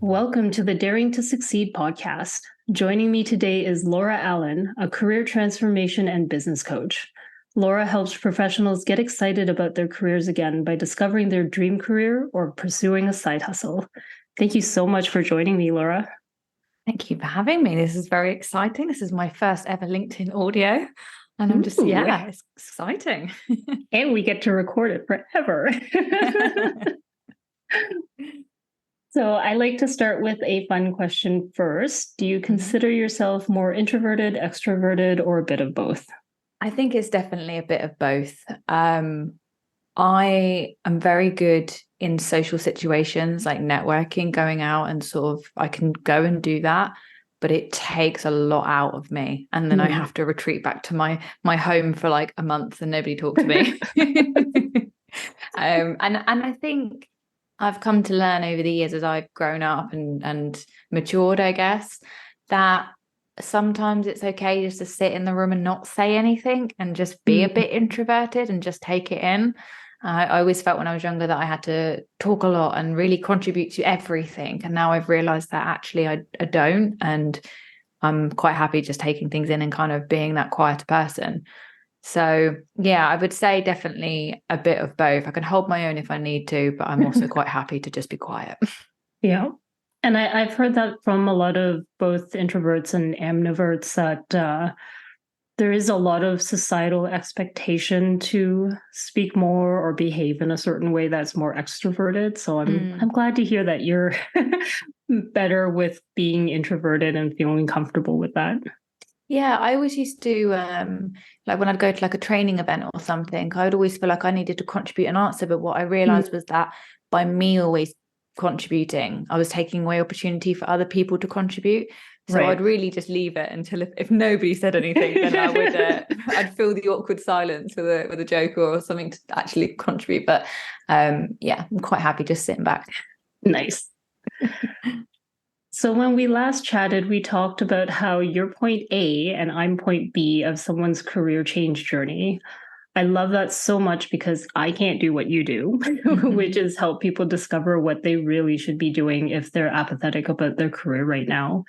Welcome to the Daring to Succeed podcast. Joining me today is Laura Allen, a career transformation and business coach. Laura helps professionals get excited about their careers again by discovering their dream career or pursuing a side hustle. Thank you so much for joining me, Laura. Thank you for having me. This is very exciting. This is my first ever LinkedIn audio. And I'm just, it's exciting. And we get to record it forever. So I like to start with a fun question first. Do you consider yourself more introverted, extroverted, or a bit of both? I think it's definitely a bit of both. I am very good in social situations like networking, going out and sort of I can go and do that, but it takes a lot out of me. And then I have to retreat back to my home for like a month and nobody talks to me. And I think I've come to learn over the years as I've grown up and matured, I guess, that sometimes it's okay just to sit in the room and not say anything and just be a bit introverted and just take it in. I always felt when I was younger that I had to talk a lot and really contribute to everything. And now I've realized that actually I don't. And I'm quite happy just taking things in and kind of being that quieter person. So, yeah, I would say definitely a bit of both. I can hold my own if I need to, but I'm also quite happy to just be quiet. Yeah. And I've heard that from a lot of both introverts and ambiverts that there is a lot of societal expectation to speak more or behave in a certain way that's more extroverted. So I'm glad to hear that you're better with being introverted and feeling comfortable with that. Yeah, I always used to, like when I'd go to like a training event or something, I'd always feel like I needed to contribute an answer. But what I realized was that by me always contributing, I was taking away opportunity for other people to contribute. So I'd really just leave it until if nobody said anything, then I would I'd fill the awkward silence with a joke or something to actually contribute. But I'm quite happy just sitting back. Nice. So when we last chatted, we talked about how you're point A and I'm point B of someone's career change journey. I love that so much because I can't do what you do, which is help people discover what they really should be doing if they're apathetic about their career right now.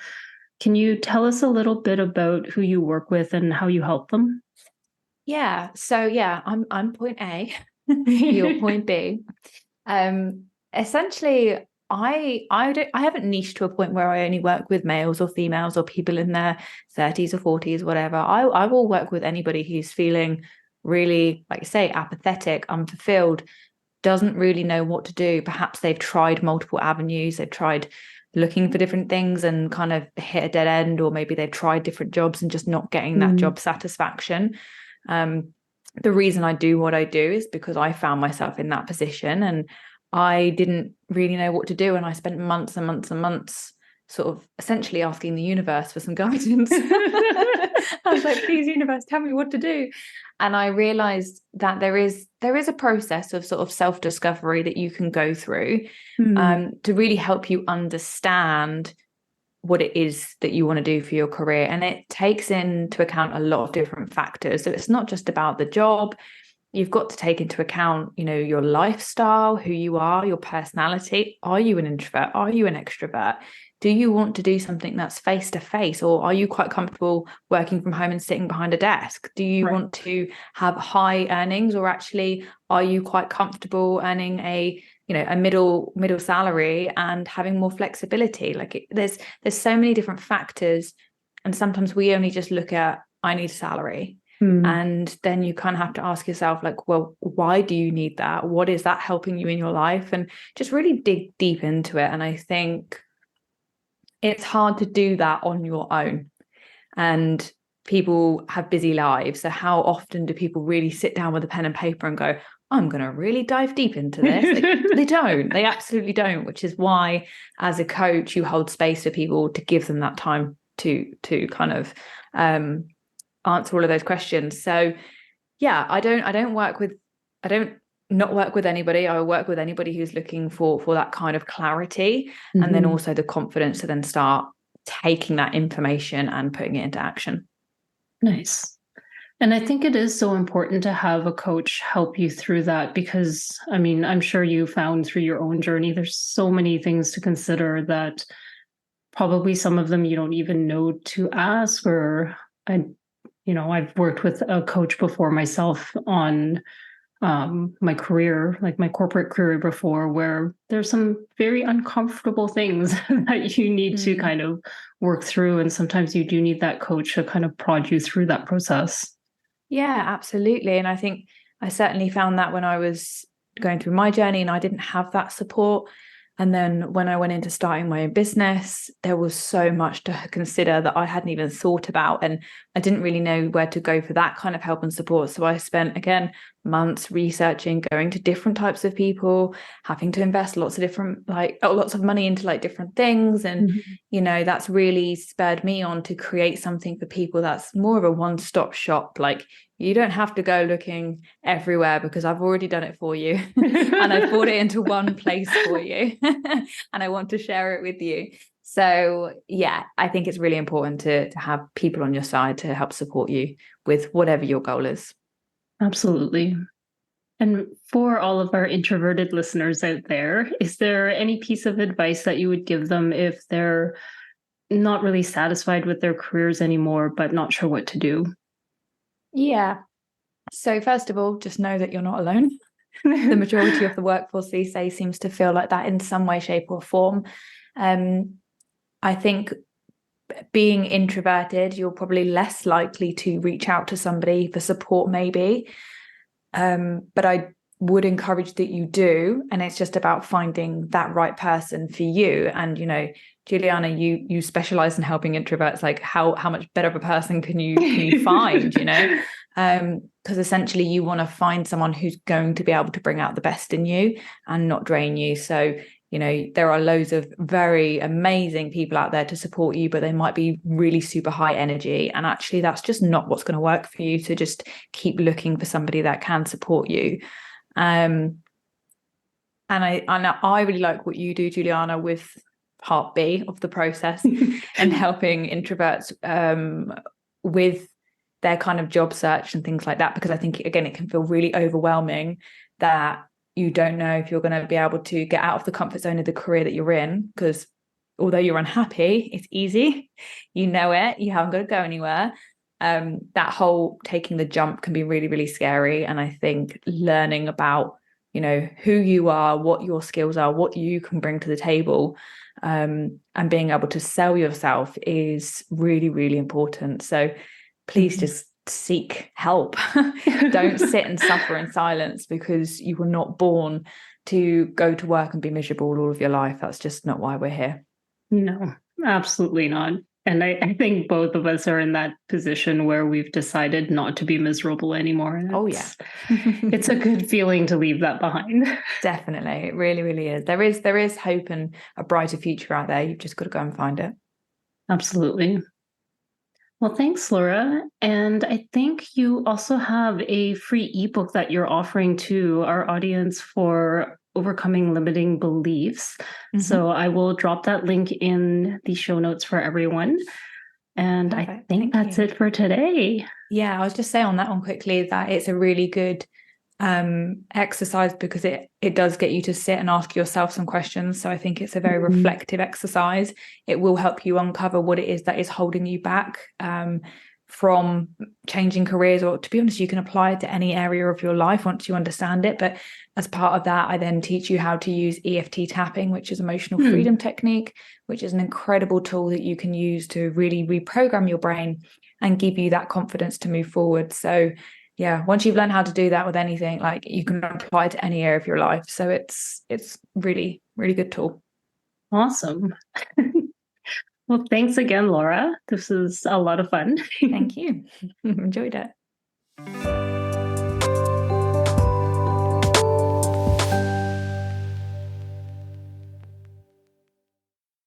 Can you tell us a little bit about who you work with and how you help them? Yeah. So I'm point A, you're point B. Essentially, I haven't niched to a point where I only work with males or females or people in their 30s or 40s, whatever. I will work with anybody who's feeling really, like you say, apathetic, unfulfilled, doesn't really know what to do. Perhaps they've tried multiple avenues, they've tried looking for different things and kind of hit a dead end, or maybe they've tried different jobs and just not getting that job satisfaction. The reason I do what I do is because I found myself in that position and I didn't really know what to do. And I spent months and months and months sort of essentially asking the universe for some guidance. I was like, please, universe, tell me what to do. And I realized that there is a process of sort of self-discovery that you can go through to really help you understand what it is that you want to do for your career. And it takes into account a lot of different factors. So it's not just about the job. You've got to take into account, your lifestyle, who you are, your personality. Are you an introvert? Are you an extrovert? Do you want to do something that's face to face, or are you quite comfortable working from home and sitting behind a desk? Do you want to have high earnings, or actually are you quite comfortable earning a middle salary and having more flexibility? There's so many different factors, and sometimes we only just look at I need a salary. And then you kind of have to ask yourself, like, well, why do you need that? What is that helping you in your life? And just really dig deep into it. And I think it's hard to do that on your own. And people have busy lives. So how often do people really sit down with a pen and paper and go, I'm going to really dive deep into this? They don't. They absolutely don't, which is why as a coach, you hold space for people to give them that time to kind of answer all of those questions. So I don't not work with anybody. I work with anybody who's looking for that kind of clarity and then also the confidence to then start taking that information and putting it into action. Nice. And I think it is so important to have a coach help you through that because, I mean, I'm sure you found through your own journey, there's so many things to consider that probably some of them you don't even know to ask. Or I've worked with a coach before myself on my career, like my corporate career before, where there's some very uncomfortable things that you need to kind of work through. And sometimes you do need that coach to kind of prod you through that process. Yeah, absolutely. And I think I certainly found that when I was going through my journey and I didn't have that support. And then when I went into starting my own business, there was so much to consider that I hadn't even thought about. And I didn't really know where to go for that kind of help and support. So I spent, again, months researching, going to different types of people, having to invest lots of money into like different things. And, that's really spurred me on to create something for people that's more of a one-stop shop. Like, you don't have to go looking everywhere because I've already done it for you and I've brought it into one place for you and I want to share it with you. So yeah, I think it's really important to have people on your side to help support you with whatever your goal is. Absolutely. And for all of our introverted listeners out there, is there any piece of advice that you would give them if they're not really satisfied with their careers anymore, but not sure what to do? Yeah. So first of all, just know that you're not alone. The majority of the workforce these days seems to feel like that in some way, shape, or form. I think being introverted, you're probably less likely to reach out to somebody for support, maybe. But I would encourage that you do. And it's just about finding that right person for you. And, Juliana, you specialize in helping introverts. Like how much better of a person can you find, because essentially you want to find someone who's going to be able to bring out the best in you and not drain you. So, there are loads of very amazing people out there to support you, but they might be really super high energy. And actually, that's just not what's going to work for you. To just keep looking for somebody that can support you. And I really like what you do, Juliana, with part B of the process and helping introverts with their kind of job search and things like that. Because I think, again, it can feel really overwhelming that you don't know if you're going to be able to get out of the comfort zone of the career that you're in, because although you're unhappy, it's easy. You know it. You haven't got to go anywhere. That whole taking the jump can be really, really scary. And I think learning about, who you are, what your skills are, what you can bring to the table, and being able to sell yourself is really, really important. So please just seek help. Don't sit and suffer in silence, because you were not born to go to work and be miserable all of your life. That's just not why we're here. No, absolutely not. And I think both of us are in that position where we've decided not to be miserable anymore. Oh, yeah. It's a good feeling to leave that behind. Definitely. It really, really is. There is hope and a brighter future out there. You've just got to go and find it. Absolutely. Well, thanks, Laura. And I think you also have a free ebook that you're offering to our audience for overcoming limiting beliefs. So I will drop that link in the show notes for everyone. And perfect. I think that's it for today. Yeah, I was just saying on that one quickly that it's a really good exercise, because it does get you to sit and ask yourself some questions. So I think it's a very reflective exercise. It will help you uncover what it is that is holding you back from changing careers, or, to be honest, you can apply it to any area of your life once you understand it. But as part of that, I then teach you how to use EFT tapping, which is emotional freedom technique, which is an incredible tool that you can use to really reprogram your brain and give you that confidence to move forward. So yeah, once you've learned how to do that with anything, like, you can apply it to any area of your life. So it's really, really good tool. Awesome. Well, thanks again, Laura. This was a lot of fun. Thank you. Enjoyed it.